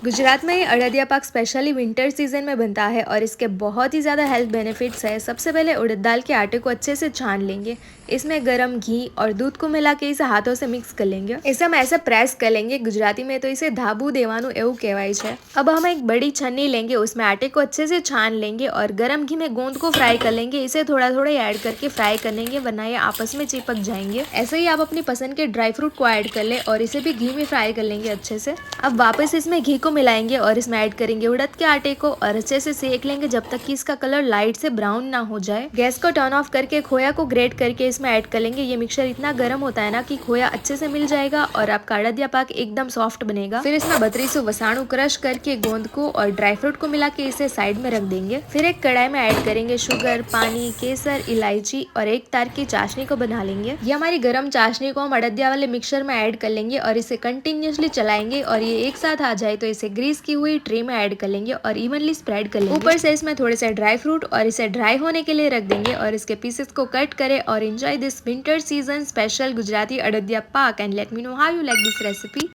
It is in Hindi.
गुजरात में ये अड़दिया पाक स्पेशली विंटर सीजन में बनता है और इसके बहुत ही ज़्यादा हेल्थ बेनिफिट्स है। सबसे पहले उड़द दाल के आटे को अच्छे से छान लेंगे। इसमें गरम घी और दूध को मिला के इसे हाथों से मिक्स कर लेंगे। इसे हम ऐसे प्रेस कर लेंगे, गुजराती में तो इसे धाबू देवानु एवं कहवाय छे। अब हम एक बड़ी छन्नी लेंगे, उसमें आटे को अच्छे से छान लेंगे और गरम घी में गोंद को फ्राई कर लेंगे। इसे थोड़ा थोड़ा ऐड करके फ्राई कर लेंगे, वरना ये आपस में चिपक जाएंगे। ऐसे ही आप अपनी पसंद के ड्राई फ्रूट को ऐड कर ले और इसे भी घी में फ्राई कर लेंगे अच्छे से। अब वापस इसमें घी को मिलाएंगे और इसमें ऐड करेंगे उड़द के आटे को और अच्छे से सेक लेंगे जब तक कि इसका कलर लाइट से ब्राउन ना हो जाए। गैस को टर्न ऑफ करके खोया को ग्रेट करके इसमें ऐड कर लेंगे। ये मिक्सचर इतना गर्म होता है ना कि खोया अच्छे से मिल जाएगा और आपका अड़दिया पाक एकदम सॉफ्ट बनेगा। फिर इसमें 32 वसाणु क्रश करके गोंद को और ड्राई फ्रूट को मिला के इसे साइड में रख देंगे। फिर एक कढ़ाई में ऐड करेंगे शुगर, पानी, केसर, इलायची और एक तार की चाशनी को बना लेंगे। ये हमारी गर्म चाशनी को हम अड़दिया वाले मिक्सचर में ऐड कर लेंगे और इसे कंटिन्यूसली चलाएंगे और ये एक साथ आ जाए तो इसे ग्रीस की हुई ट्रे में ऐड कर लेंगे और इवनली स्प्रेड कर लेंगे। ऊपर से इसमें थोड़े से ड्राई फ्रूट और इसे ड्राई होने के लिए रख देंगे और इसके पीसेस को कट करें और enjoy this winter season special Gujarati Adadiya pak and let me know how you like this recipe.